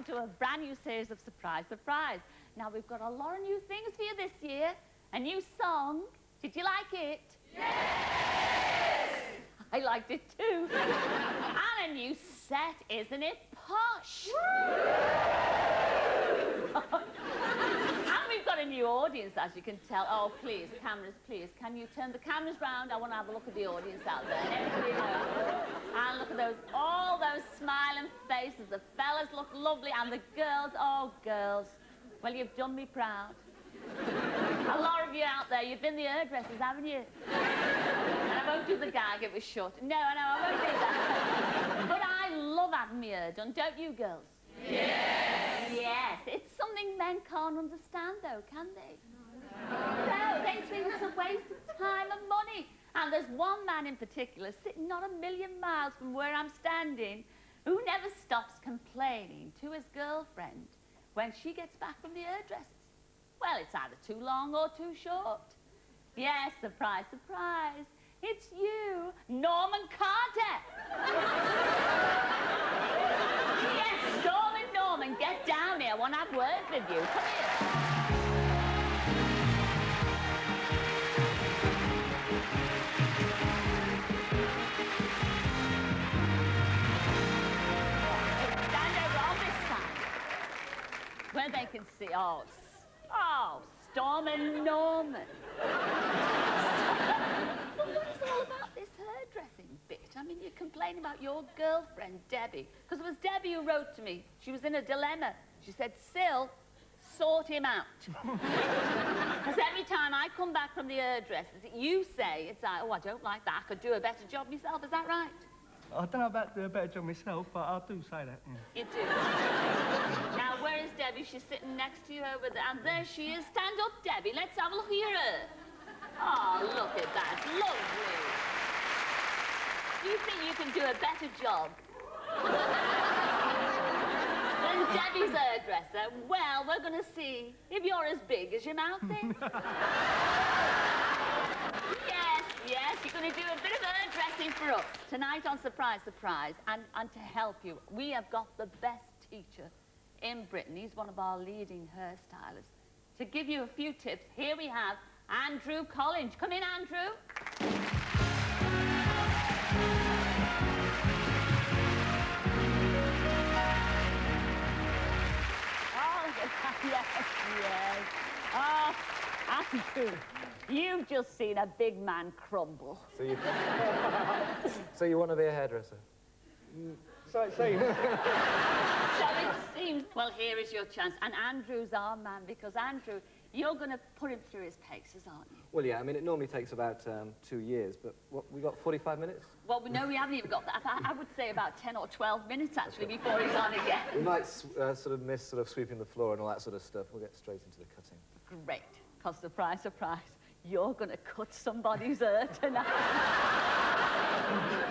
to a brand new series of Surprise Surprise. Now, we've got a lot of new things for you this year. A new song. Did you like it? Yes! I liked it too. And a new set, isn't it posh? And we've got a new audience, as you can tell. Oh, please, cameras, please. Can you turn the cameras round? I want to have a look at the audience out there. Anybody know? And look at all those smiling faces. The fellas look lovely, and the girls, oh, girls. Well, you've done me proud. A lot of you out there, you've been the hairdressers, haven't you? And I won't do the gag, it was short. No, I won't do that. But I love having my hair done, don't you, girls? Yes! Yes, it's something men can't understand, though, can they? No, they think it's a waste of time and money. And there's one man in particular, sitting not a million miles from where I'm standing, who never stops complaining to his girlfriend when she gets back from the hairdressers. Well, it's either too long or too short. Yes, surprise, surprise. It's you, Norman Carter. Yes, Norman, get down here. I want to have words with you. Come here. Stand over on this side, where they can see. Oh, Storm and Norman. Well, what is all about this hairdressing bit? I mean, you're complaining about your girlfriend, Debbie, because it was Debbie who wrote to me. She was in a dilemma. She said, Sil, sort him out. Because every time I come back from the hairdressers, you say, it's like, oh, I don't like that. I could do a better job myself. Is that right? I don't know about doing a better job myself, but I do say that, yeah. You do. Now, where is Debbie? She's sitting next to you over there. And there she is. Stand up, Debbie. Let's have a look at your hair. Oh, look at that. Lovely. Do you think you can do a better job than Debbie's hairdresser? Well, we're going to see if you're as big as your mouth is. Yes, you're going to do a bit of hairdressing for us tonight on Surprise Surprise. And to help you, we have got the best teacher in Britain. He's one of our leading hairstylists. To give you a few tips, here we have Andrew Collins. Come in, Andrew. Oh, look at that. Yes. Oh, Andrew. You've just seen a big man crumble. So you want to be a hairdresser? So it seems. So it seems. Well, here is your chance. And Andrew's our man, because Andrew, you're going to put him through his paces, aren't you? Well, yeah, I mean, it normally takes about 2 years, but what, we got 45 minutes? Well, no, we haven't even got that. I would say about 10 or 12 minutes, actually, before he's on again. We might sort of miss sweeping the floor and all that sort of stuff. We'll get straight into the cutting. Great, because surprise, surprise, you're going to cut somebody's hair tonight.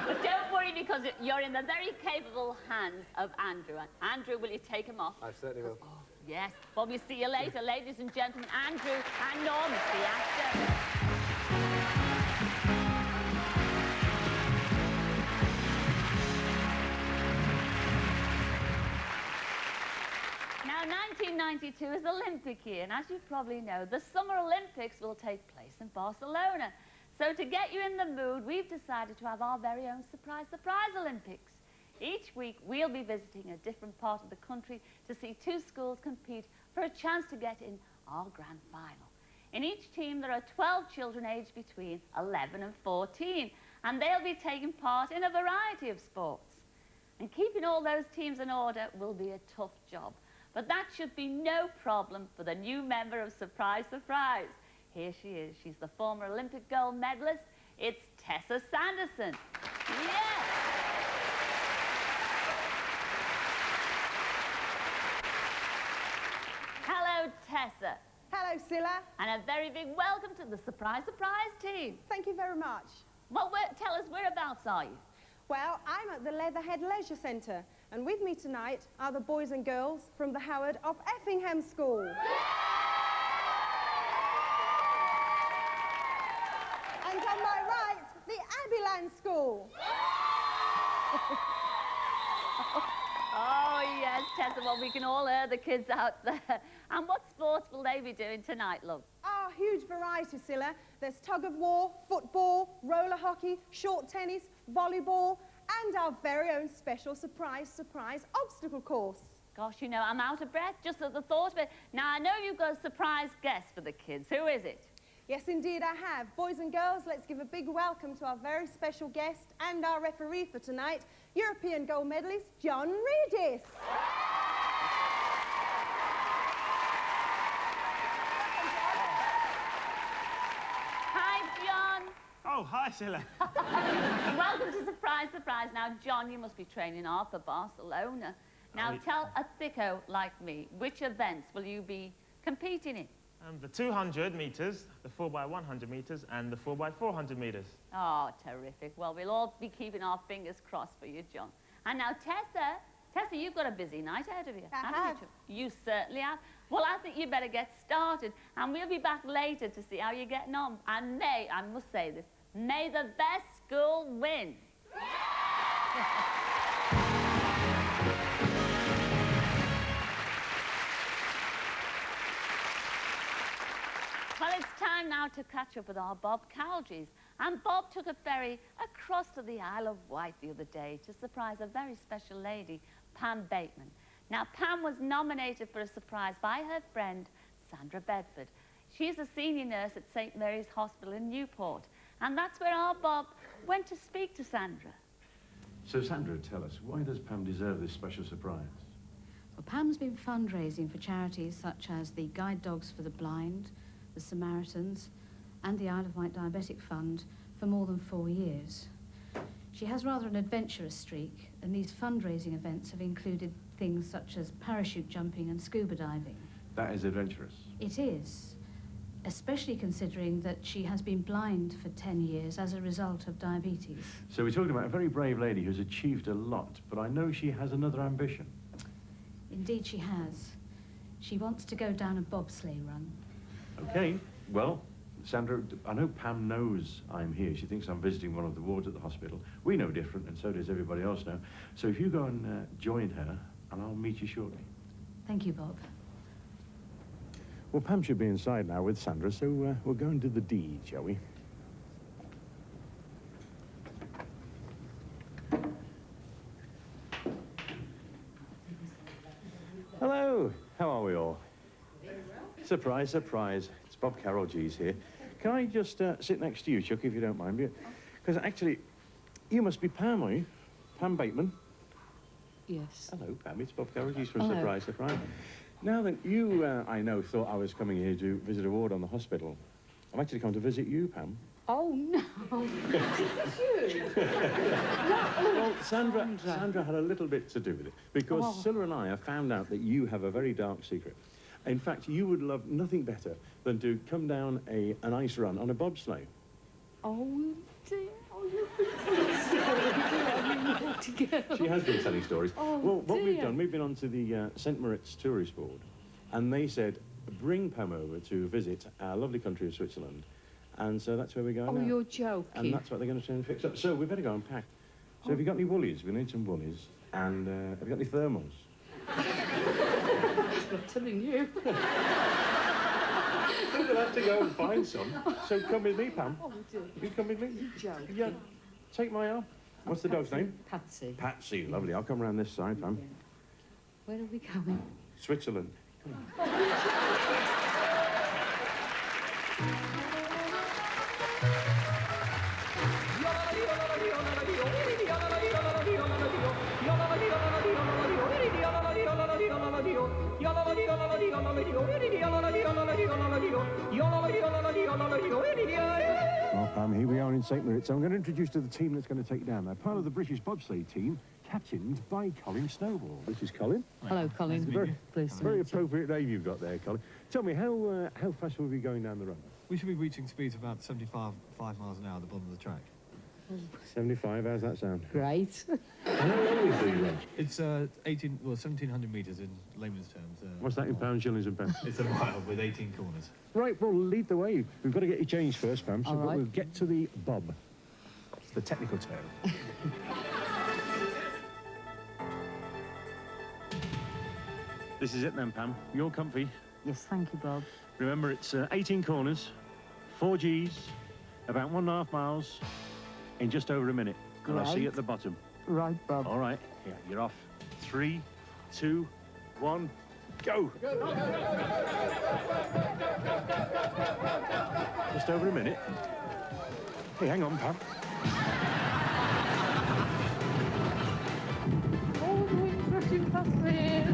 But don't worry, because you're in the very capable hands of Andrew. Andrew, will you take him off? I certainly will. Oh, yes. Well, we'll see you later, ladies and gentlemen. Andrew and Norman, the actor. Now, 1992 is Olympic year, and as you probably know, the Summer Olympics will take place in Barcelona. So to get you in the mood, we've decided to have our very own Surprise Surprise Olympics. Each week, we'll be visiting a different part of the country to see 2 schools compete for a chance to get in our grand final. In each team, there are 12 children aged between 11 and 14, and they'll be taking part in a variety of sports. And keeping all those teams in order will be a tough job. But that should be no problem for the new member of Surprise Surprise. Here she is. She's the former Olympic gold medalist. It's Tessa Sanderson. Yes! Hello, Tessa. Hello, Cilla. And a very big welcome to the Surprise Surprise team. Thank you very much. Well, tell us, whereabouts are you? Well, I'm at the Leatherhead Leisure Centre, and with me tonight are the boys and girls from the Howard of Effingham School. And on my right, the Abbeyland School. Oh, yes, Tessa, well, we can all hear the kids out there. And what sports will they be doing tonight, love? Oh, huge variety, Cilla. There's tug of war, football, roller hockey, short tennis, volleyball, and our very own special surprise obstacle course. Gosh, you know, I'm out of breath just at the thought of it. Now, I know you've got a surprise guest for the kids. Who is it? Yes, indeed, I have. Boys and girls, let's give a big welcome to our very special guest and our referee for tonight, European gold medalist, John Reedis. Hi, John. Oh, hi, Cilla. Welcome to Surprise. Now, John, you must be training hard for Barcelona. Now, tell a thicko like me, which events will you be competing in? The 200 metres, the 4x100 metres, and the 4x400 metres. Oh, terrific. Well, we'll all be keeping our fingers crossed for you, John. And now, Tessa, you've got a busy night ahead of you. I haven't have. You certainly have. Well, I think you better get started, and we'll be back later to see how you're getting on. And may, I must say this, may the best school win. Well, it's time now to catch up with our Bob Cowgies. And Bob took a ferry across to the Isle of Wight the other day to surprise a very special lady, Pam Bateman. Now, Pam was nominated for a surprise by her friend, Sandra Bedford. She's a senior nurse at St. Mary's Hospital in Newport. And that's where our Bob went to speak to Sandra. So, Sandra, tell us, why does Pam deserve this special surprise? Well, Pam's been fundraising for charities such as the Guide Dogs for the Blind, the Samaritans, and the Isle of Wight Diabetic Fund for more than 4 years. She has rather an adventurous streak, and these fundraising events have included things such as parachute jumping and scuba diving. That is adventurous. It is, especially considering that she has been blind for 10 years as a result of diabetes. So we're talking about a very brave lady who's achieved a lot, but I know she has another ambition. Indeed she has. She wants to go down a bobsleigh run. Okay, well, Sandra, I know Pam knows I'm here. She thinks I'm visiting one of the wards at the hospital. We know different, and so does everybody else now. So if you go and join her, and I'll meet you shortly. Thank you, Bob. Well, Pam should be inside now with Sandra, so we'll go and do the deed, shall we? Hello, how are we all? Surprise, surprise. It's Bob Carroll G's here. Can I just sit next to you, Chuck, if you don't mind? Because actually, you must be Pam, are you? Pam Bateman? Yes. Hello, Pam. It's Bob Carroll G's for a Hello. surprise, surprise. Now then, you, I know, thought I was coming here to visit a ward on the hospital. I've actually come to visit you, Pam. Oh, no. Well, Sandra had a little bit to do with it, because Cilla and I have found out that you have a very dark secret. In fact, you would love nothing better than to come down an ice run on a bobsleigh. Oh, dear. Oh, you've been together. She has been telling stories. Oh, well, what we've dear. done, we've been on to the St. Moritz Tourist Board, and they said, bring Pam over to visit our lovely country of Switzerland. And so that's where we're going Oh, now. you're joking. And that's what they're going to try and fix up. So we better go and pack. So have you got any woolies? We need some woolies. And have you got any thermals? I'm telling you. We'll have to go and find some. So come with me, Pam. Oh, dear. You come with me? You're joking. Yeah. Take my arm. What's the dog's name? Patsy. Patsy. Lovely. I'll come around this side, Pam. Where are we going? Switzerland. Well, Pam, here we are in St. Moritz. I'm going to introduce you to the team that's going to take you down. They're part of the British bobsleigh team, captained by Colin Snowball. This is Colin. Hello, Colin. Pleased to Very meet you. appropriate name you've got there, Colin. Tell me, how fast will we be going down the run? We should be reaching speeds of about 75 miles an hour at the bottom of the track. 75, how's that sound? Great. How long is the run? It's 1,700 metres in layman's terms. What's that in pounds, shillings and pence? It's a mile with 18 corners. Right, well, lead the way. We've got to get you changed first, Pam, so All right. we'll get to the bob. It's the technical term. This is it then, Pam. You're comfy. Yes, thank you, Bob. Remember, it's 18 corners, 4 Gs, about 1.5 miles, in just over a minute. And I'll see you at the bottom. Right, Bob. All right, here, you're off. 3, 2, 1, go! Just over a minute. Hey, hang on, Pam. Oh, the wind's rushing past me.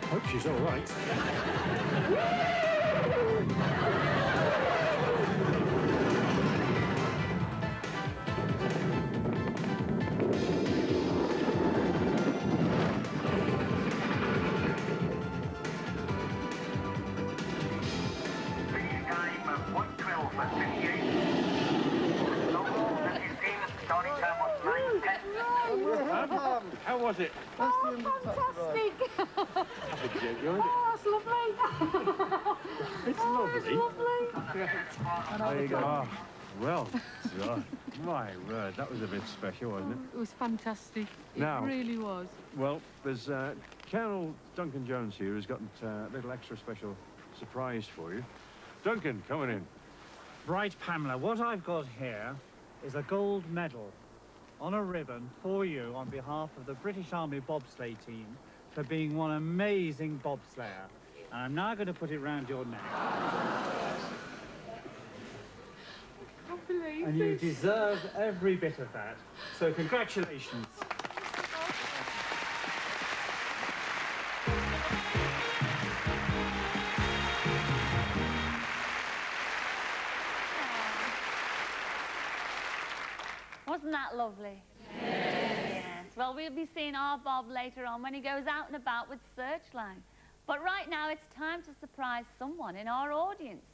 Hope she's all right. How was it? Oh, fantastic! Have a joke, you Oh, it's lovely. It's Oh, lovely. it's lovely. There you go. Well done. My word, that was a bit special, wasn't it? It was fantastic. Now- It really was. Well, there's Colonel Duncan Jones here who's got a little extra special surprise for you. Duncan, coming in. Right, Pamela, what I've got here is a gold medal on a ribbon for you on behalf of the British Army bobsleigh team for being one amazing bobslayer. And I'm now going to put it round your neck. I can't believe And you this. deserve every bit of that. So congratulations. Wasn't that lovely? Yes. Well, we'll be seeing our Bob later on when he goes out and about with Searchline. But right now, it's time to surprise someone in our audience.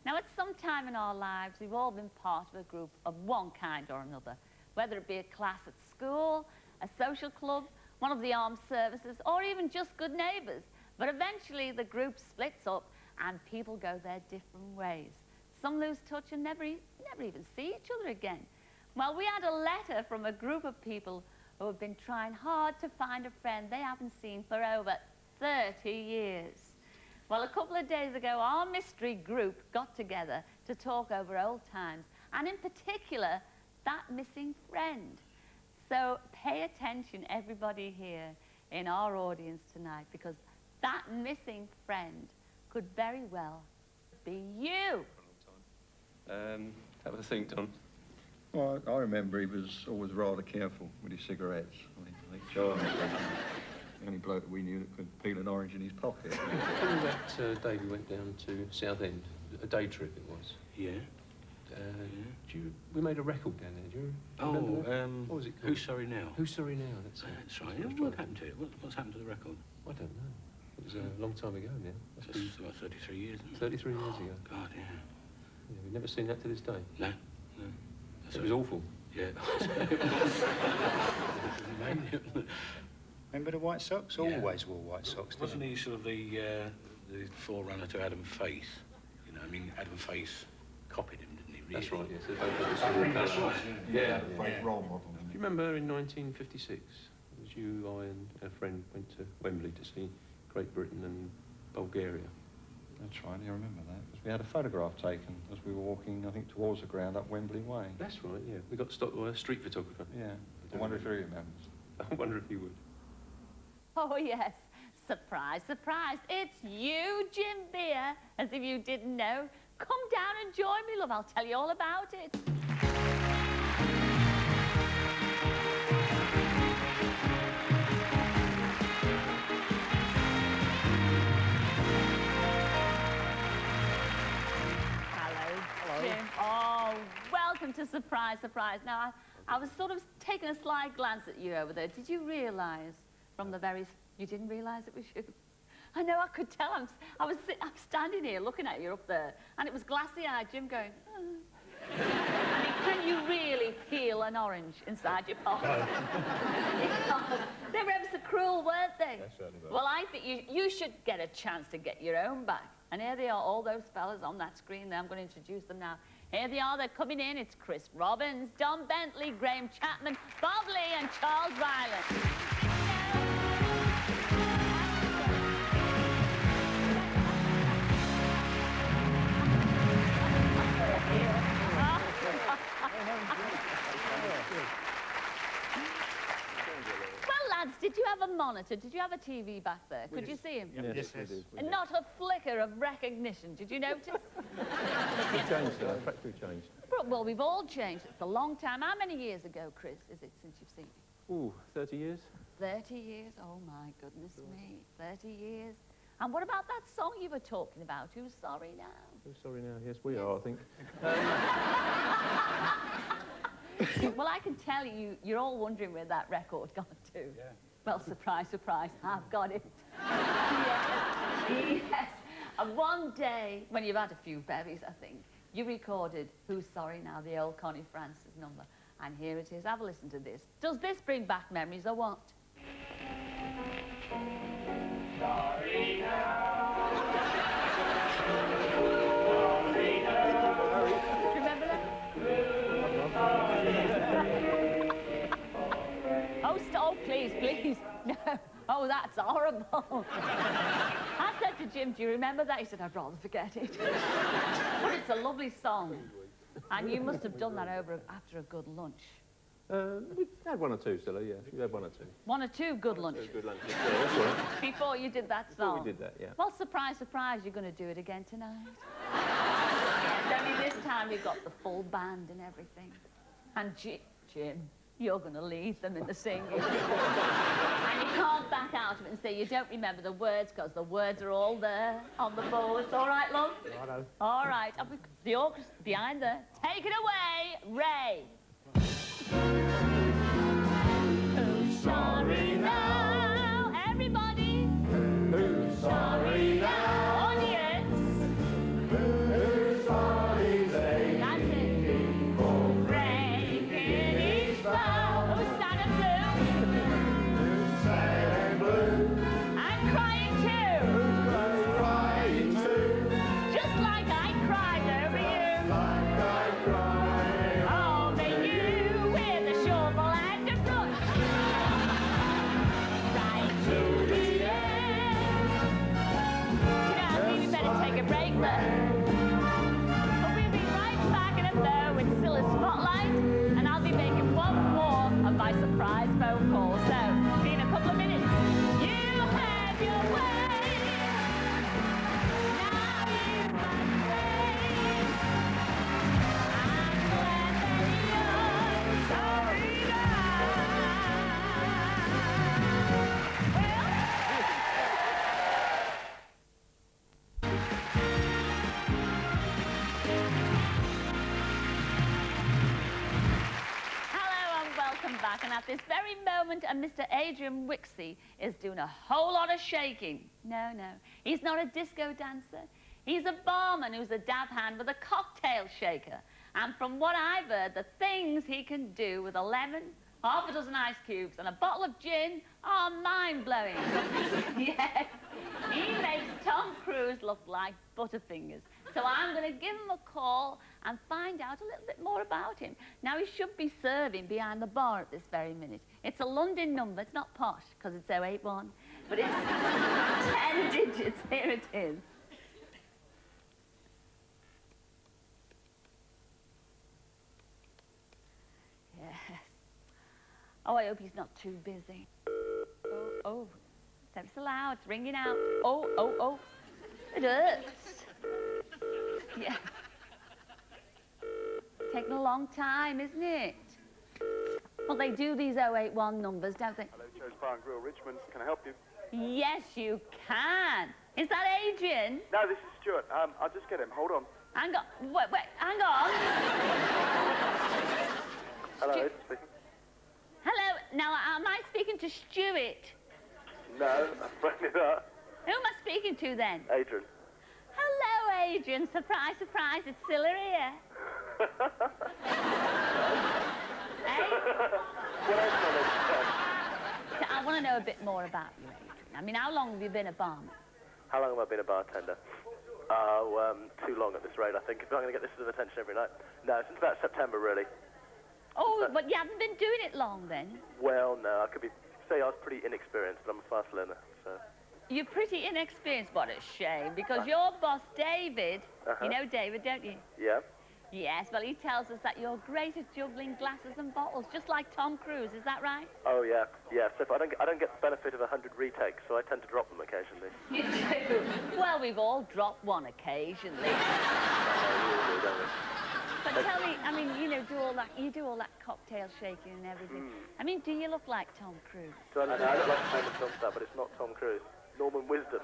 Now, at some time in our lives, we've all been part of a group of one kind or another, whether it be a class at school, a social club, one of the armed services, or even just good neighbours. But eventually, the group splits up and people go their different ways. Some lose touch and never even see each other again. Well, we had a letter from a group of people who have been trying hard to find a friend they haven't seen for over 30 years. Well, a couple of days ago, our mystery group got together to talk over old times, and in particular, that missing friend. So pay attention, everybody here in our audience tonight, because that missing friend could very well be you. Have a think, Don. Well, I remember he was always rather careful with his cigarettes. I think Charlie was the only bloke that we knew that could peel an orange in his pocket. Remember that day we went down to Southend? A day trip it was. Yeah. We made a record down there, do you remember that? What was it called? Who's Sorry Now? Who's Sorry Now, that's it. That's right. What happened to it? What's happened to the record? I don't know. It was a long time ago now. That's about 33 years, isn't it? 33 years ago. God, yeah. Yeah, we've never seen that to this day. No. It was awful. Yeah. Remember the White Sox? Yeah. Always wore white socks, didn't Wasn't he sort of the forerunner to Adam Faith? You know, I mean, Adam Faith copied him, didn't he? Really? That's right, yes. That's right. Yeah. Role model. Do you remember in 1956, it was you, I and a friend went to Wembley to see Great Britain and Bulgaria? That's right, I remember that. Because we had a photograph taken as we were walking, I think, towards the ground up Wembley Way. That's right, yeah. We got stopped by a street photographer. Yeah. I wonder if he remembers. I wonder if he would. Oh, yes. Surprise, surprise. It's you, Jim Beer. As if you didn't know. Come down and join me, love. I'll tell you all about it. Hello, Jim. Oh, welcome to surprise, surprise. Now, I was sort of taking a sly glance at you over there. Did you realise from the very... You didn't realise it was you? I know, I could tell. I'm standing here looking at you up there, and it was glassy-eyed Jim going... Oh. I mean, can you really peel an orange inside your pocket? They were ever so cruel, weren't they? Yes, certainly were. Well, I think you should get a chance to get your own back. And here they are, all those fellas on that screen there. I'm going to introduce them now. Here they are, they're coming in. It's Chris Robbins, Don Bentley, Graham Chapman, Bob Lee, and Charles Ryland. Well, lads, did you have a monitor? Did you have a TV back there? Could you see him? Yes, we did. And not a flicker of recognition. Did you notice? We changed, practically changed. Well, we've all changed. It's a long time. How many years ago, Chris, is it since you've seen me? Ooh, 30 years? 30 years? Oh, my goodness me. 30 years. And what about that song you were talking about? Who's sorry now? Who's sorry now? Yes, we are, I think. Well, I can tell you, you're all wondering where that record gone to. Yeah. Well, surprise, surprise, I've got it. Yes, yes. And one day, when you've had a few bevies, I think, you recorded Who's Sorry Now, the old Connie Francis number. And here it is. Have a listen to this. Does this bring back memories or what? Sorry now. Sorry now. Remember that? Oh, please, please. No. Oh, that's horrible. I said to Jim, do you remember that? He said, I'd rather forget it. But it's a lovely song. And you must have done that after a good lunch. We had one or two, Cilla, yeah. We had one or two. One or two good lunches. Good lunches, yeah, that's right. Before you did that song. Before we did that, yeah. Well, surprise, surprise, you're going to do it again tonight. Yes, only this time you've got the full band and everything. And Jim, you're going to lead them in the singing. And you can't back out of it and say you don't remember the words, because the words are all there on the boards. All right, love? Righto. All right. The orchestra behind there. Take it away, Ray. Who's sorry now? Everybody. Who's sorry now? Audience. Who's sorry they That's it. For breaking his vow. Who's sad and blue? Who's sad and blue? I'm crying too. Who's crying too? Just like I cried over you. Like I cried. Oh, may you with a shovel and a brush. Right to the end. You know, I think we better take a break there. But we'll be right back in a blow with Cilla's Spotlight, and I'll be making one more of my surprise phone call. So, see you in a couple of minutes. You have your way. Now you must wait. I'm glad that you're sorry now. Hello and welcome back. And at this very moment, Mr. Adrian Wixie is doing a whole lot of shaking. No, no, he's not a disco dancer. He's a barman who's a dab hand with a cocktail shaker. And from what I've heard, the things he can do with a lemon, half a dozen ice cubes, and a bottle of gin are mind-blowing. Yes, he makes Tom Cruise look like Butterfingers. So I'm going to give him a call and find out a little bit more about him. Now, he should be serving behind the bar at this very minute. It's a London number. It's not posh, because it's 081. But it's 10 digits. Here it is. Yes. Oh, I hope he's not too busy. Oh. Don't be so loud. It's ringing out. Oh. It hurts. Yeah. Taking a long time, isn't it? Well, they do these 081 numbers, don't they? Hello, Joe's Bar and Grill, Richmond. Can I help you? Yes, you can. Is that Adrian? No, this is Stuart. I'll just get him. Hold on. Hang on. Wait, hang on. Hello, Adrian speaking. Hello, now am I speaking to Stuart? No, I'm afraid not. Who am I speaking to then? Adrian. Hello, Adrian. Surprise, surprise, it's Cilla here. Hey? What else can I let you say? I want to know a bit more about you, Adrian. I mean, how long have you been a barman? How long have I been a bartender? Too long at this rate, I think, if I'm going to get this sort of attention every night. No, since about September, really. Oh, but you haven't been doing it long, then? Well, no, I could say I was pretty inexperienced, but I'm a fast learner, so... You're pretty inexperienced. What a shame, because your boss, David, Uh-huh. you know David, don't you? Yeah? Yes, well, he tells us that you're great at juggling glasses and bottles, just like Tom Cruise. Is that right? Oh, yeah. Yeah, so if I don't get the benefit of 100 retakes, so I tend to drop them occasionally. You do? Well, we've all dropped one occasionally. We do, don't we? But tell me, I mean, you know, you do all that cocktail shaking and everything. I mean, do you look like Tom Cruise? So I look like a famous film star, but it's not Tom Cruise. Norman Wisdom.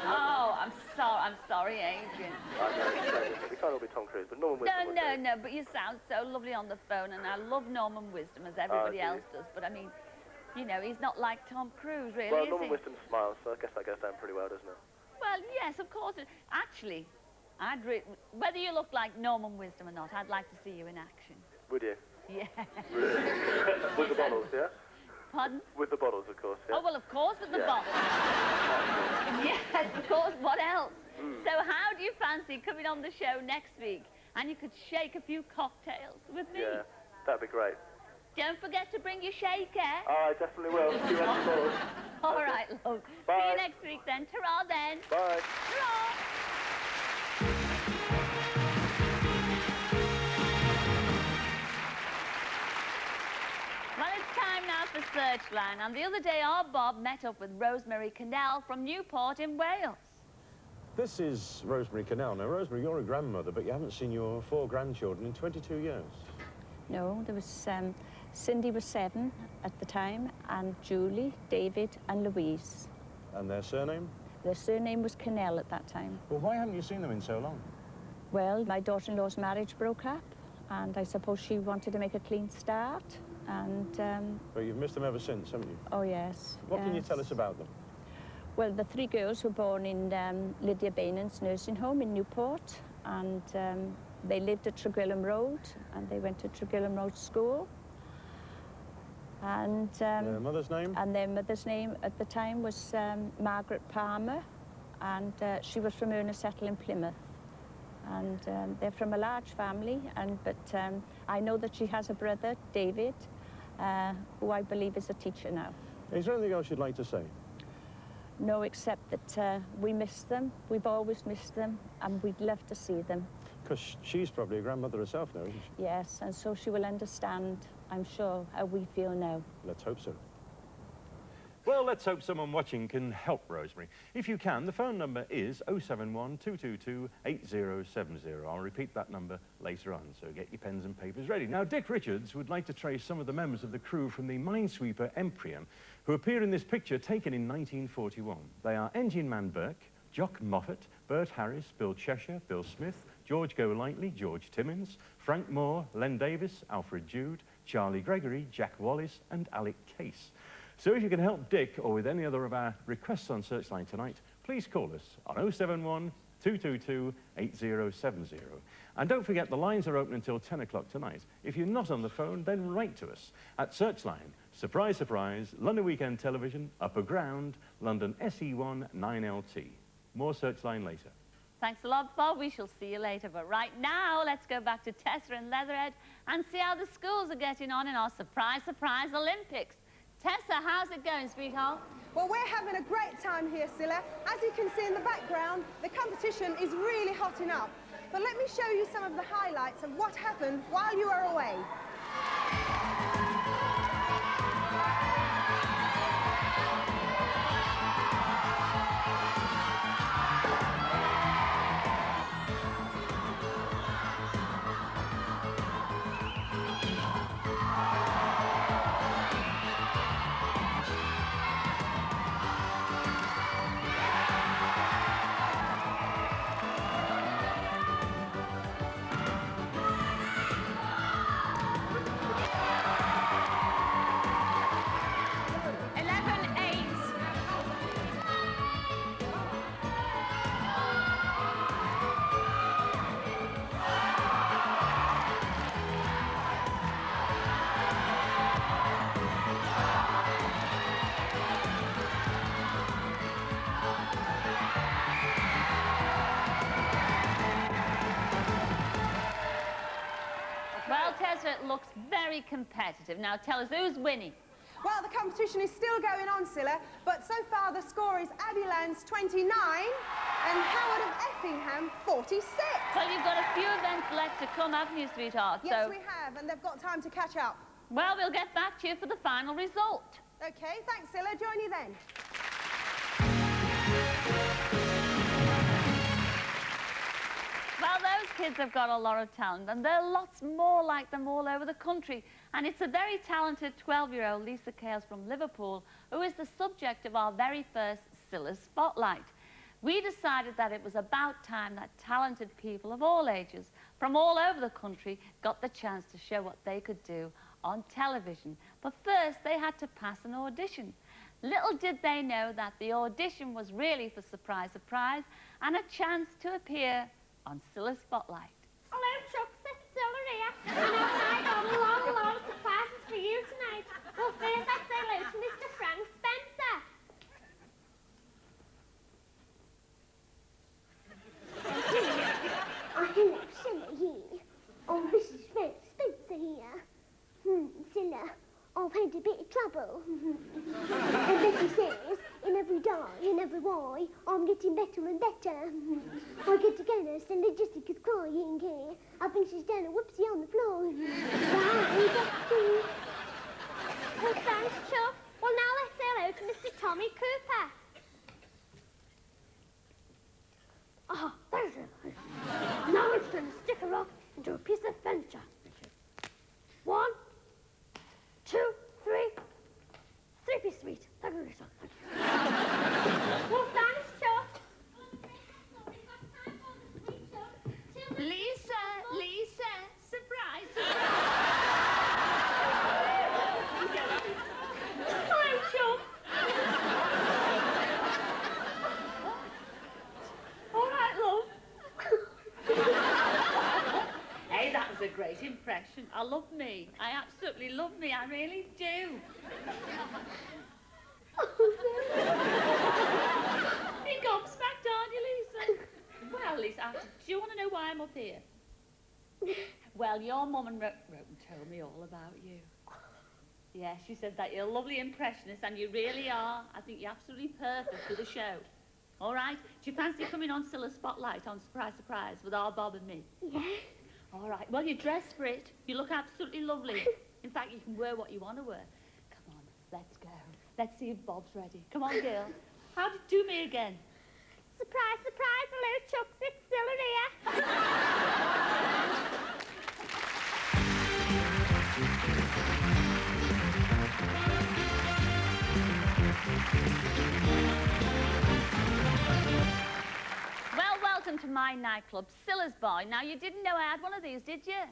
Oh, I'm sorry, Adrian. I know, we can't all be Tom Cruise, but Norman Wisdom. No, but you sound so lovely on the phone, and I love Norman Wisdom as everybody else does. But I mean, you know, he's not like Tom Cruise, really, Well, is Norman he? Wisdom smiles, so I guess that goes down pretty well, doesn't it? Well, yes, of course. Actually, whether you look like Norman Wisdom or not, I'd like to see you in action. Would you? Yeah. Really? With the bottles, yeah? Pardon? With the bottles, of course, yeah? Oh, well, of course, with the bottle. Yes, of course. What else? So how do you fancy coming on the show next week, and you could shake a few cocktails with me? Yeah, that'd be great. Don't forget to bring your shaker. Oh, I definitely will. See you at the bottles. All right, love. Bye. See you next week then. Ta-ra then. Bye. Ta-ra. Well, it's time now for Searchline. And the other day, our Bob met up with Rosemary Cannell from Newport in Wales. This is Rosemary Cannell. Now, Rosemary, you're a grandmother, but you haven't seen your 4 grandchildren in 22 years. No, there was Cindy was 7 at the time, and Julie, David, and Louise. And their surname? Their surname was Cannell at that time. Well, why haven't you seen them in so long? Well, my daughter-in-law's marriage broke up, and I suppose she wanted to make a clean start, and... But you've missed them ever since, haven't you? Oh, yes. What can you tell us about them? Well, the 3 girls were born in Lydia Bainan's nursing home in Newport, and they lived at Treguillan Road, and they went to Treguillan Road School. And their mother's name? And their mother's name at the time was Margaret Palmer, and she was from Ernest Settle in Plymouth. And they're from a large family, but I know that she has a brother, David, who I believe is a teacher now. Is there anything else you'd like to say? No, except that we miss them. We've always missed them, and we'd love to see them. Because she's probably a grandmother herself now, isn't she? Yes, and so she will understand, I'm sure, how we feel now. Let's hope so. Well, let's hope someone watching can help Rosemary. If you can, the phone number is 071 222 8070. I'll repeat that number later on, so get your pens and papers ready. Now, Dick Richards would like to trace some of the members of the crew from the minesweeper Emprian who appear in this picture taken in 1941. They are Engine Man Burke, Jock Moffat, Bert Harris, Bill Cheshire, Bill Smith, George Golightly, George Timmins, Frank Moore, Len Davis, Alfred Jude, Charlie Gregory, Jack Wallace, and Alec Case. So if you can help Dick, or with any other of our requests on Searchline tonight, please call us on 071 222 8070. And don't forget, the lines are open until 10 o'clock tonight. If you're not on the phone, then write to us at Searchline, surprise, surprise, London Weekend Television, Upper Ground, London SE1 9LT. More Searchline later. Thanks a lot, Bob. We shall see you later. But right now, let's go back to Tessa and Leatherhead and see how the schools are getting on in our Surprise, Surprise Olympics. Tessa, how's it going, sweetheart? Well, we're having a great time here, Cilla. As you can see in the background, the competition is really hotting up. But let me show you some of the highlights of what happened while you were away. looks very competitive. Now, tell us, who's winning? Well, the competition is still going on, Cilla, but so far the score is Abbeyland's 29 and Howard of Effingham 46. Well, you've got a few events left to come, haven't you, sweetheart? Yes, we have, and they've got time to catch up. Well, we'll get back to you for the final result. OK, thanks, Cilla. Join you then. Well, those kids have got a lot of talent, and there are lots more like them all over the country. And it's a very talented 12-year-old, Lisa Cales from Liverpool, who is the subject of our very first Cilla Spotlight. We decided that it was about time that talented people of all ages, from all over the country, got the chance to show what they could do on television. But first, they had to pass an audition. Little did they know that the audition was really for Surprise Surprise and a chance to appear on Cilla Spotlight. Hello, Chuck. It's Cilla here. And I've got a lot of surprises for you tonight. Well, first I'd say hello to Mr. Frank Spencer. Hello, Cilla here. Oh, Mrs. Frank Spencer here. Cilla, I've had a bit of trouble. And Betty says, in every day, in every way, I'm getting better and better. I get to go nurse and Jessica's crying here. I think she's done a whoopsie on the floor. Bye, Betty. Well, thanks, Chuck. Well, now let's say hello to Mr. Tommy Cooper. Ah, there's it. Now it's going to stick a rock into a piece of furniture. 1, 2, 3. 3-piece suite. Thank you, Lisa. Well, thanks, Chuck. Lisa, surprise. Hello, Chuck. All right, love. Hey, that was a great impression. I love me. I absolutely love me. I really do. You gobsmacked, aren't you, Lisa? Well, Lisa, do you want to know why I'm up here? Well, your mum and wrote and told me all about you. Yeah, she said that you're a lovely impressionist, and you really are. I think you're absolutely perfect for the show. All right? Do you fancy coming on Cilla Spotlight on Surprise Surprise with our Bob and me? Yeah. All right. Well, you're dressed for it. You look absolutely lovely. In fact, you can wear what you want to wear. Come on, let's go. Let's see if Bob's ready. Come on, girl. How did do me again? Surprise, surprise, hello, Chuck. It's Cilla here. Well, welcome to my nightclub, Cilla's Boy. Now, you didn't know I had one of these, did you?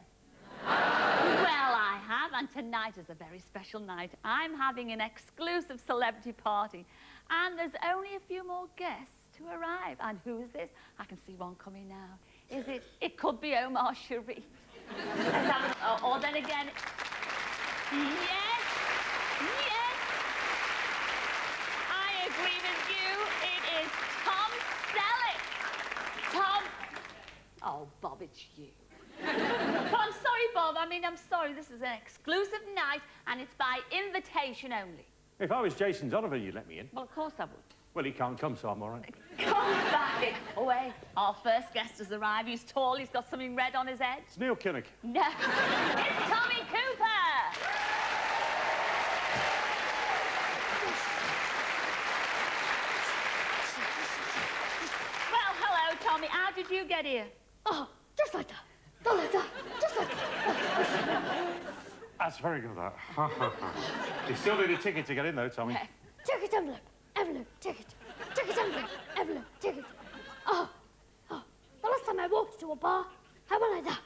Well, I have, and tonight is a very special night. I'm having an exclusive celebrity party, and there's only a few more guests to arrive. And who is this? I can see one coming now. Is it? It could be Omar Sharif. Or then again, yes, yes. I agree with you. It is Tom Selleck. Tom. Oh, Bob, it's you. Well, I'm sorry, Bob. I'm sorry. This is an exclusive night, and it's by invitation only. If I was Jason Donovan, you'd let me in. Well, of course I would. Well, he can't come, so I'm all right. Come back. Away. Our first guest has arrived. He's tall. He's got something red on his head. It's Neil Kinnock. No. It's Tommy Cooper. Well, hello, Tommy. How did you get here? Oh, just like that. Not like that. Just like that. That's very good, that. You still need a ticket to get in, though, Tommy. Ticket, envelope, envelope, ticket. Ticket, envelope, envelope, ticket. Oh, the last time I walked to a bar, I went like that.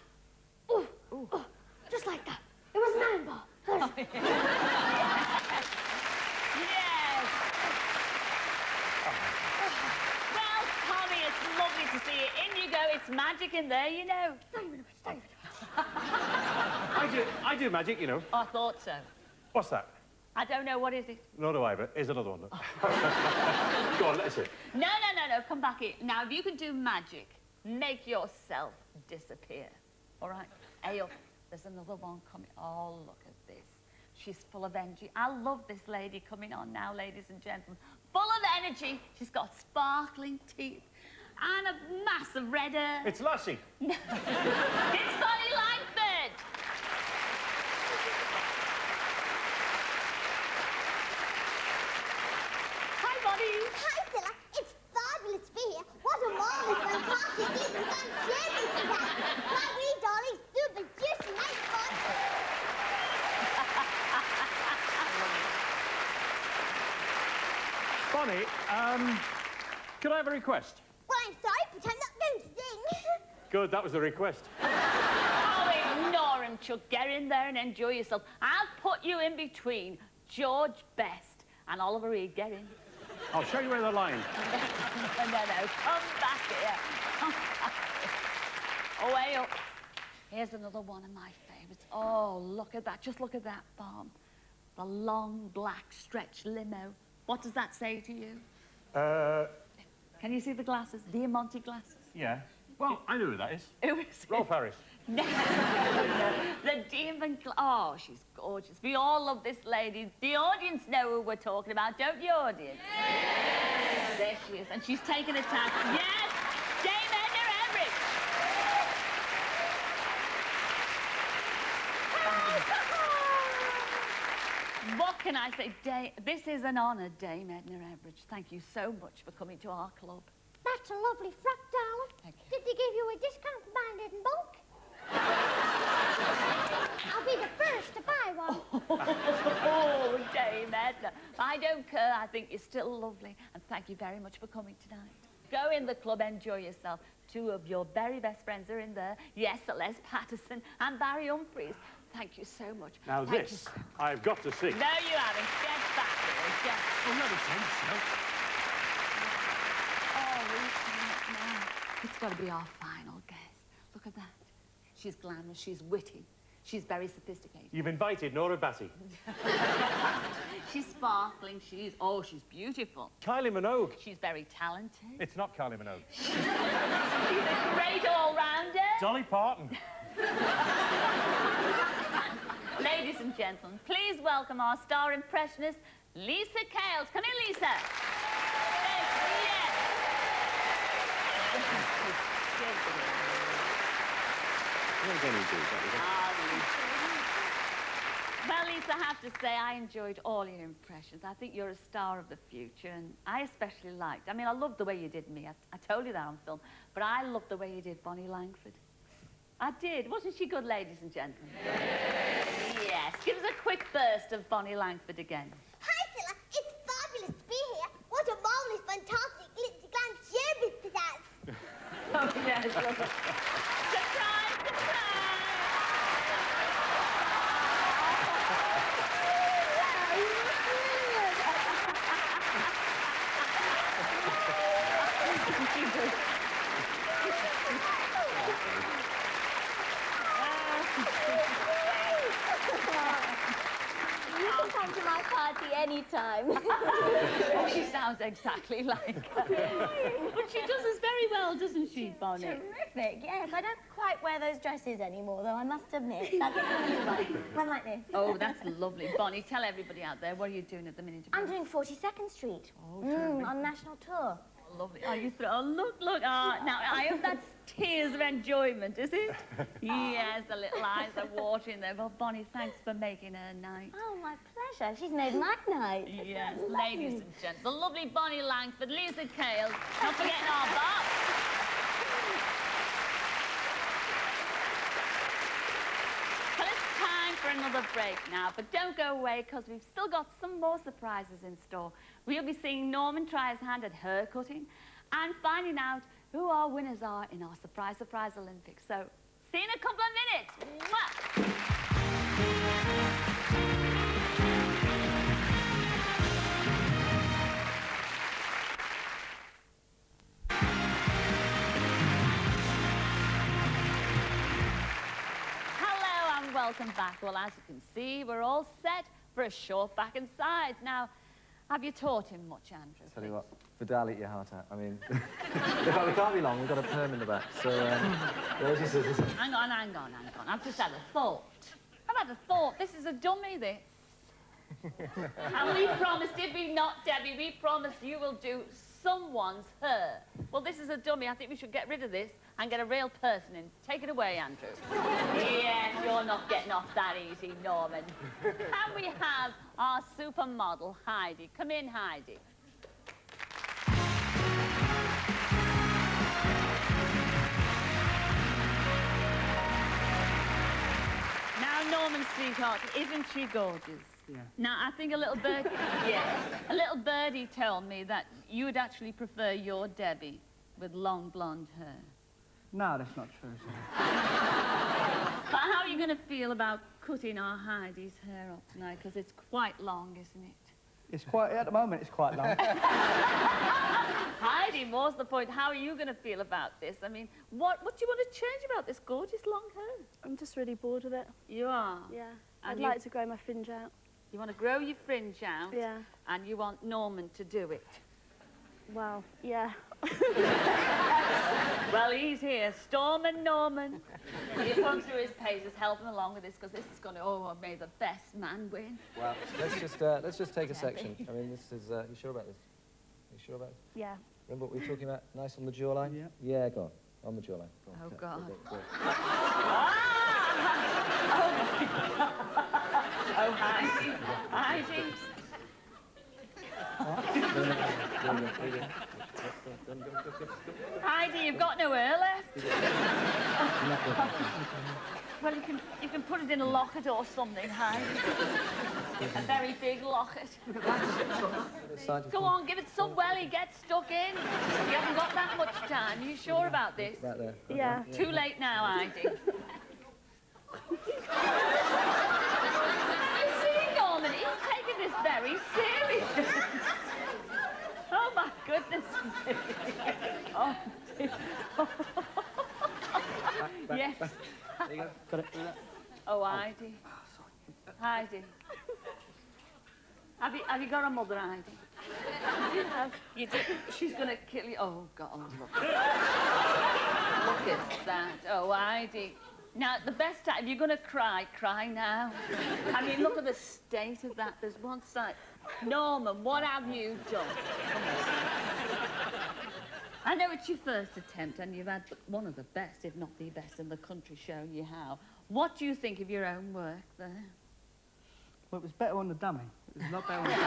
Oh, just like that. It was an iron bar. Yes. Well, Tommy, it's lovely to see you. In you go. It's magic in there, you know. Thank you very much. Thank you very much. I do magic, you know. I thought so. What's that? I don't know. What is it? Nor do I, but here's another one. Look. Go on, let's see. No. Come back here. Now, if you can do magic, make yourself disappear. All right? Hey up. there's another one coming. Oh, look at this. She's full of energy. I love this lady coming on now, ladies and gentlemen. Full of energy. She's got sparkling teeth and a massive red hair. It's Lassie. It's Bonnie Langford. Hi, Bonnie. Hi, Cilla. It's fabulous to be here. What a marvelous, fantastic evening. Thanks, Jerry, for that. Lovely, dolly, super juicy, nice fun. Bonnie, could I have a request? Well, I'm sorry, but I'm not going to sing. Good, that was the request. Oh, ignore him, Chuck. Get in there and enjoy yourself. I'll put you in between George Best and Oliver Reed. Get in. I'll show you where the line. No, come back here. Come back here. Away up. Here's another one of my favourites. Oh, look at that. Just look at that farm. The long, black, stretched limo. What does that say to you? Can you see the glasses? Diamante glasses? Yeah. Well, I know who that is. Who is it? Rolf Harris. No. The demon. Oh, she's gorgeous. We all love this lady. The audience know who we're talking about, don't you, audience? Yes. There she is, and she's taken a taxi. Yes, Dame Edna Everett. What can I say? This is an honour, Dame Edna Everett. Thank you so much for coming to our club. That's a lovely frock, darling. Thank you. Did they give you a discount for buying it in bulk? I'll be the first to buy one. Oh, Dame Edna. I don't care. I think you're still lovely. And thank you very much for coming tonight. Go in the club, enjoy yourself. Two of your very best friends are in there. Yes, Celeste Patterson and Barry Humphries. Thank you so much. Now Thank this, I've got to see. No, you haven't. Get back here. Get. Oh, not a sense, no. Oh, who's coming up now? It's got to be our final guest. Look at that. She's glamorous. She's witty. She's very sophisticated. You've invited Nora Batty. She's sparkling. She's beautiful. Kylie Minogue. She's very talented. It's not Kylie Minogue. She's a great all-rounder. Dolly Parton. Ladies and gentlemen, please welcome our star impressionist, Lisa Kales. Come in, Lisa. Yes. Well, Lisa, I have to say I enjoyed all your impressions. I think you're a star of the future, and I especially liked. I mean, I loved the way you did me. I told you that on film, but I loved the way you did Bonnie Langford. I did. Wasn't she good, ladies and gentlemen? Yes. Give us a quick burst of Bonnie Langford again. Hi, Cilla. It's fabulous to be here. What a marvelous, fantastic, glitzy, glam sherbet to dance. Oh, yes. Surprise, surprise! You can come to my party anytime. Oh, she sounds exactly like her. But she does us very well, doesn't she, Bonnie? Terrific, yes. I don't quite wear those dresses anymore, though, I must admit. That's one like this. Oh, that's lovely. Bonnie, tell everybody out there, what are you doing at the minute? I'm doing 42nd Street. Oh, terrific. on national tour. Oh, lovely. Oh, you throw. Oh, look, look. Now, I hope that's tears of enjoyment, is it? Yes, the little eyes are watering there. Well, Bonnie, thanks for making her night. Oh, my pleasure. She's made my night. Yes, ladies and gentlemen, the lovely Bonnie Langford, Lisa Kales, not forgetting our boss. Well, it's time for another break now, but don't go away because we've still got some more surprises in store. We'll be seeing Norman try his hand at hair cutting and finding out who our winners are in our Surprise Surprise Olympics. So, see you in a couple of minutes. Mwah! Welcome back. Well, as you can see, we're all set for a short back and sides. Now, Have you taught him much, Andrew? Tell you what, Vidal, eat your heart out. I mean, in fact, we can't be long. We've got a perm in the back. So, Hang on. I've just had a thought. I've had a thought. This is a dummy, this. And we promised, did we not, Debbie? We promised you will do someone's hair. Well, this is a dummy. I think we should get rid of this and get a real person in. Take it away, Andrew. Yes, you're not getting off that easy, Norman. Can we have our supermodel, Heidi? Come in, Heidi. Now, Norman, sweetheart, isn't she gorgeous? Yeah. Now, I think a little birdie, a little birdie told me that you would actually prefer your Debbie with long blonde hair. No, that's not true, sir. But how are you going to feel about cutting our Heidi's hair up tonight? Because it's quite long, isn't it? It's quite, at the moment, it's quite long. Heidi, more's the point. How are you going to feel about this? I mean, what do you want to change about this gorgeous long hair? I'm just really bored of it. You are? Yeah. And I'd like to grow my fringe out. You want to grow your fringe out? Yeah. And you want Norman to do it? Well, yeah. Well, he's here. Stormin' Norman. He's gone through his paces, help him along with this, because this is going to, oh, may the best man win. well, let's just take a section. I mean, this is. You sure about this? You sure about it? Yeah. Remember what we were talking about? Nice on the jawline? Yeah. Yeah, go on the jawline. Go on. Oh, God. Go. Oh, Heidi. Heidi. Heidi, you've got no hair left. Well, you can put it in a locket or something, Heidi. A very big locket. Go on, give it some welly, get stuck in. You haven't got that much time. Are you sure about this? Right there. Yeah. Too late now, Heidi. You see, Norman, he's taking this very serious. Oh, my goodness. Oh, dear. Yes. There you go. Got it. Oh, Heidi. Heidi. Have you got a mother, Heidi? You do. She's going to kill you. Oh, God. Look. Look at that. Oh, Heidi. Now, the best time, if you're going to cry, cry now. I mean, look at the state of that. There's one side. Norman, what have you done? I know it's your first attempt, and you've had one of the best, if not the best, in the country showing you how. What do you think of your own work there? Well, it was better on the dummy. It was not better on the dummy.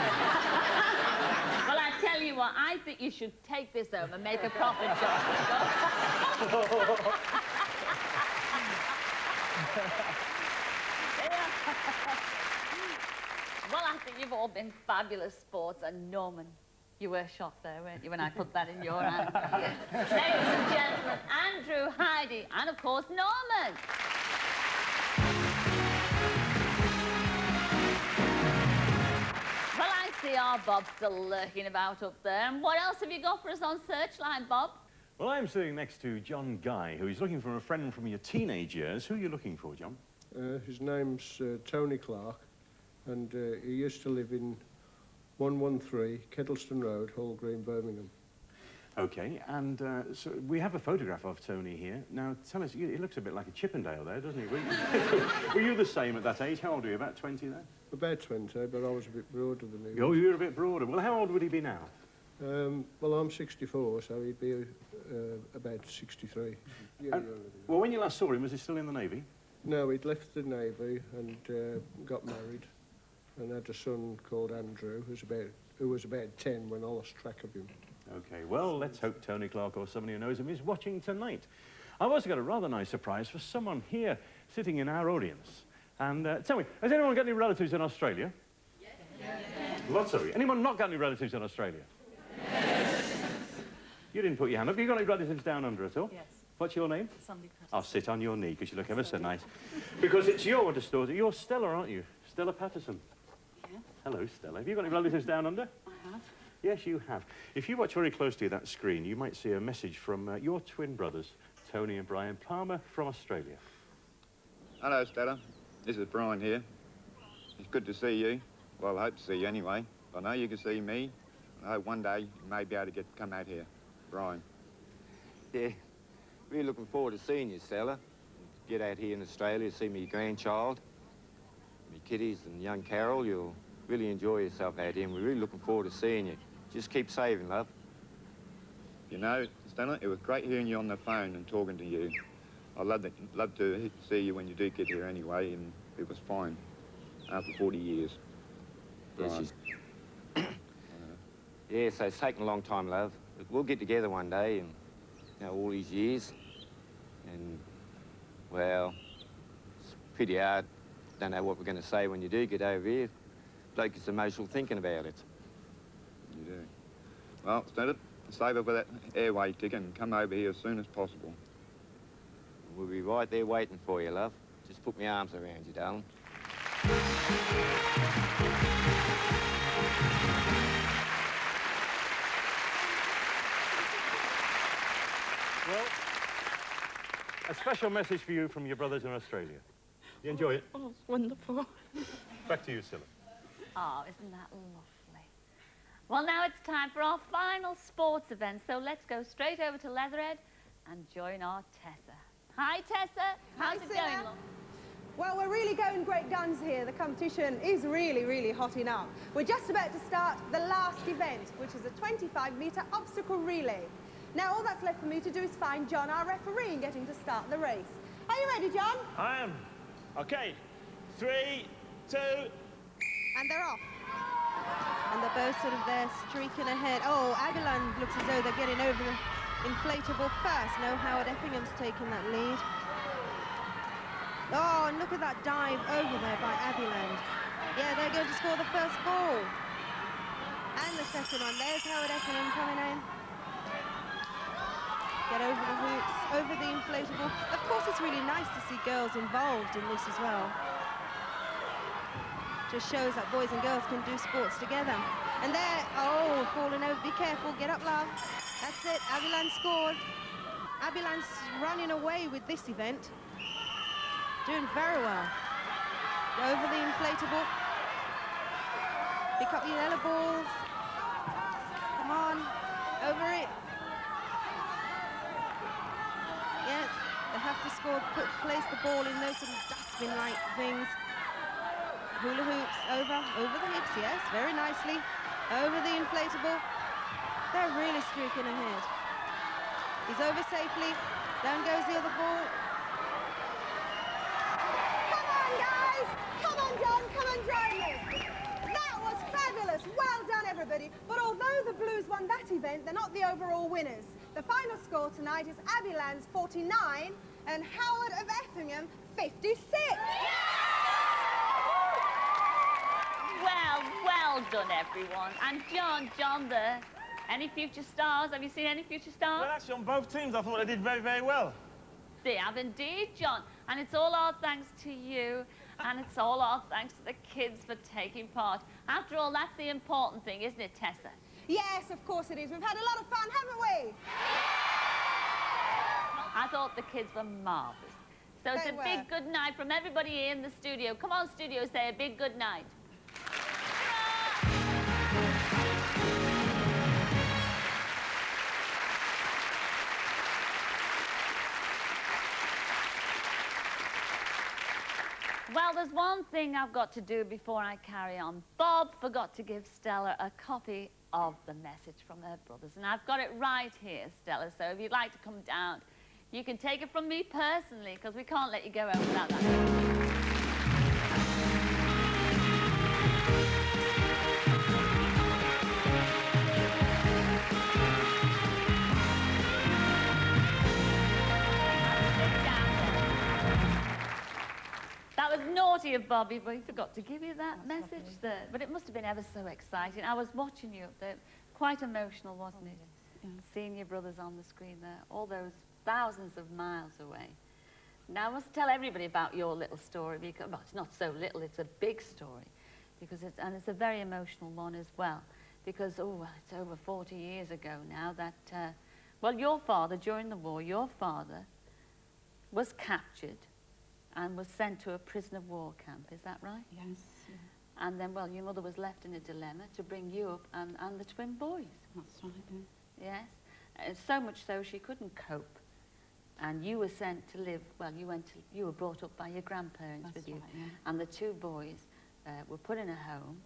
Well, I tell you what, I think you should take this home and make a proper job. Well, I think you've all been fabulous sports, and Norman, you were shocked there, weren't you, when I put that in your hand? Ladies and gentlemen, Andrew, Heidi, and of course, Norman. Well, I see our Bob still lurking about up there. And what else have you got for us on Searchline, Bob? Well, I'm sitting next to John Guy, who is looking for a friend from your teenage years. Who are you looking for, John? His name's Tony Clark, and he used to live in 113 Kettleston Road, Hall Green, Birmingham. OK, and so we have a photograph of Tony here. Now, tell us, he looks a bit like a Chippendale there, doesn't he? Were you the same at that age? How old were you, about 20 then? About 20, but I was a bit broader than he Oh, was. you were a bit broader. Well, how old would he be now? Well, I'm 64, so he'd be about 63. Well, when you last saw him, was he still in the Navy? No, he'd left the Navy and got married and had a son called Andrew, who was about 10 when I lost track of him. OK, well, let's hope Tony Clark or somebody who knows him is watching tonight. I've also got a rather nice surprise for someone here sitting in our audience. And tell me, has anyone got any relatives in Australia? Yes. Lots of you. Anyone not got any relatives in Australia? Yes. You didn't put your hand up. You got any relatives down under at all? Yes. What's your name? Somebody I'll sit on your knee, because you look ever so nice. Because it's your daughter. You're Stella, aren't you? Stella Patterson. Yeah. Hello, Stella. Have you got any relatives down under? I have. Yes, you have. If you watch very closely at that screen, you might see a message from your twin brothers, Tony and Brian Palmer, from Australia. Hello, Stella. This is Brian here. It's good to see you. Well, I hope to see you anyway. I know you can see me. I hope one day you may be able to come out here. Brian. Yeah, really looking forward to seeing you, Cilla. Get out here in Australia, see me grandchild, me kiddies and young Carol. You'll really enjoy yourself out here, and we're really looking forward to seeing you. Just keep saving, love. You know, Stella, it was great hearing you on the phone and talking to you. I'd love to see you when you do get here anyway, and it was fine after 40 years. Yes, yeah, so it's taken a long time, love. But we'll get together one day, and you know, all these years, and well, it's pretty hard. Don't know what we're going to say when you do get over here. Bloke gets emotional thinking about it. You do. Well, Stella, save up for that airway ticket and come over here as soon as possible. We'll be right there waiting for you, love. Just put my arms around you, darling. Well, a special message for you from your brothers in Australia. You enjoy it? Oh, it's wonderful. Back to you, Cilla. Oh, isn't that lovely? Well, now it's time for our final sports event, so let's go straight over to Leatherhead and join our Tessa. Hi, Tessa. How's it going, love? Well, we're really going great guns here. The competition is really, really hotting up. We're just about to start the last event, which is a 25-metre obstacle relay. Now, all that's left for me to do is find John, our referee, and get him to start the race. Are you ready, John? I am. Okay. 3, 2... And they're off. And they're both sort of there streaking ahead. Oh, Aguilan looks as though they're getting over the inflatable first. No, Howard Effingham's taking that lead. Oh, and look at that dive over there by Aguilan. Yeah, they're going to score the first goal. And the second one. There's Howard Effingham coming in. Get over the hoops, over the inflatable. Of course, it's really nice to see girls involved in this as well. Just shows that boys and girls can do sports together. And there, oh, falling over. Be careful, get up, love. That's it, Avilan scored. Avilan's running away with this event. Doing very well. Over the inflatable. Pick up your yellow balls. Come on, over it. Yes, they have to score, place the ball in those sort of dustbin-like things. Hula hoops, over the hips, yes, very nicely. Over the inflatable. They're really streaking ahead. He's over safely. Down goes the other ball. Come on, guys! Come on, John, come and join me. That was fabulous. Well done, everybody. But although the Blues won that event, they're not the overall winners. The final score tonight is Avilan's 49 and Howard of Effingham 56. Well done, everyone. And John there. Any future stars? Have you seen any future stars? Well, actually, on both teams, I thought they did very, very well. They have indeed, John. And it's all our thanks to you, and it's all our thanks to the kids for taking part. After all, that's the important thing, isn't it, Tessa? Yes, of course it is. We've had a lot of fun, haven't we? I thought the kids were marvellous. So it's a big good night from everybody here in the studio. Come on, studio, say a big good night. Well, there's one thing I've got to do before I carry on. Bob forgot to give Stella a copy of the message from her brothers, and I've got it right here, Stella, so if you'd like to come down, you can take it from me personally, because we can't let you go home without that. That was naughty of Bobby, but he forgot to give you that message there. But it must have been ever so exciting. I was watching you up there. Quite emotional, wasn't it? Seeing your brothers on the screen there, all those thousands of miles away. Now, I must tell everybody about your little story, because, well, it's not so little, it's a big story. Because it's a very emotional one as well. Because, oh, well, it's over 40 years ago now that, well, your father, during the war, your father was captured and was sent to a prisoner of war camp, is that right? Yes. And then, well, your mother was left in a dilemma to bring you up and the twin boys. That's right, yeah. Yes. So much so she couldn't cope. And you were sent to live, well, you were brought up by your grandparents with you. Right, yeah. And the two boys were put in a home.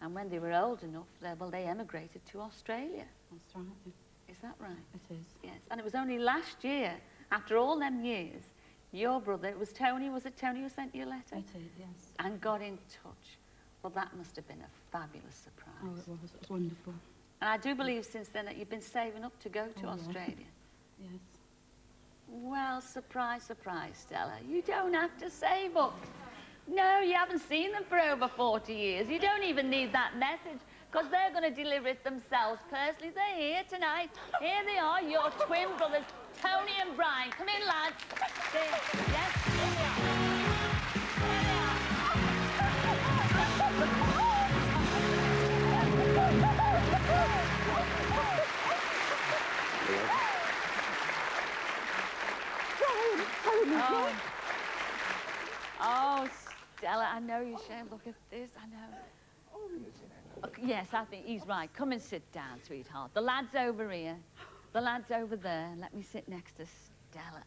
And when they were old enough, they emigrated to Australia. That's right, yeah. Is that right? It is. Yes. And it was only last year, after all them years, your brother, it was Tony, was it Tony who sent you a letter? It is, yes. And got in touch. Well, that must have been a fabulous surprise. Oh, it was wonderful. And I do believe since then that you've been saving up to go to Oh, yeah. Australia. Yes. Well, surprise, surprise, Stella. You don't have to save up. No, you haven't seen them for over 40 years. You don't even need that message, because they're going to deliver it themselves personally. They're here tonight. Here they are, your twin brothers, Tony and Brian. Come in, lads. Yes, here they are. Oh, Stella, I know you're ashamed. Look at this, I know. Okay, yes, I think he's right. Come and sit down, sweetheart. The lad's over here. The lad's over there. Let me sit next to Stella.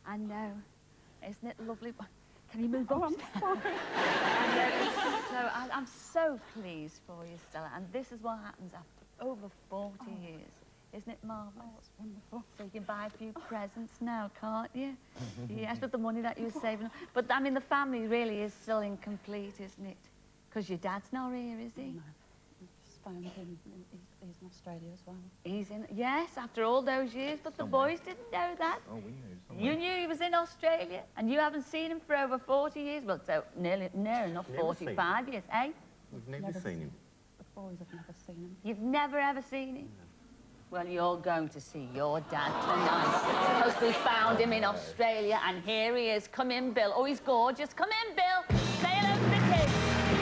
I know. Isn't it lovely? Can you move on? I'm so pleased for you, Stella. And this is what happens after over 40 years. Isn't it marvellous? Oh, it's wonderful. So you can buy a few presents now, can't you? Yes, with the money that you're saving. But, I mean, the family really is still incomplete, isn't it? Because your dad's not here, is he? No. Just found him. He's in Australia as well. He's in... Yes, after all those years. But the boys didn't know that. Oh, we knew. You knew he was in Australia, and you haven't seen him for over 40 years. Well, so near enough 45 years, eh? We've never seen him. The boys have never seen him. You've never, ever seen him? Well, you're going to see your dad tonight, because we found him in Australia, and here he is. Come in, Bill. Oh, he's gorgeous. Come in, Bill. Say hello to the kids. There he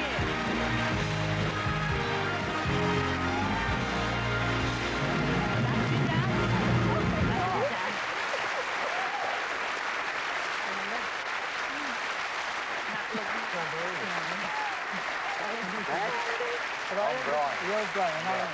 is. That's your dad. That's your dad. You're Brian, aren't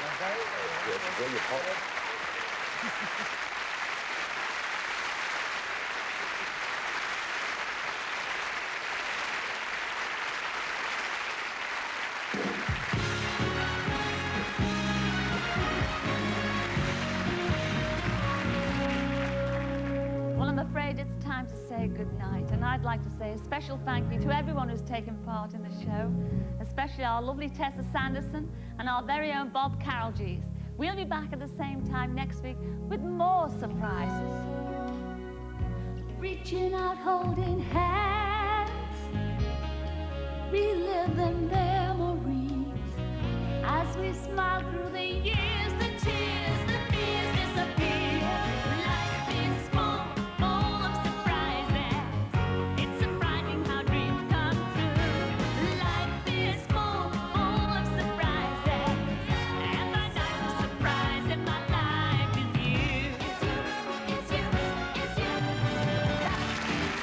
Well, I'm afraid it's time to say goodnight, and I'd like to say a special thank you to everyone who's taken part in the show, especially our lovely Tessa Sanderson and our very own Bob Carroll-Gees. We'll be back at the same time next week with more surprises. Reaching out, holding hands, relive the memories as we smile through the years, the tears, the fears disappear. Life is full of surprises. It's surprising how dreams come true. Life is full of surprises, and my nicest surprise in my life is you. It's you, it's you, it's you. Life is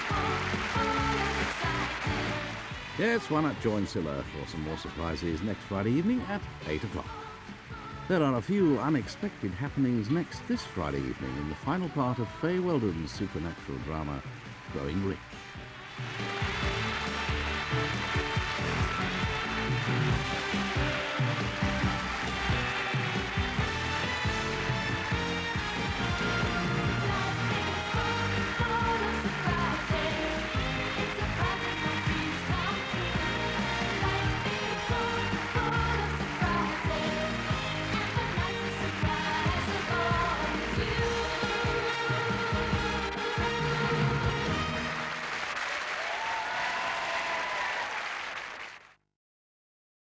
full of excitement. Yes, why not join Cilla for some more surprises next Friday evening at 8 o'clock. There are a few unexpected happenings next this Friday evening in the final part of Faye Weldon's supernatural drama, Growing Rich.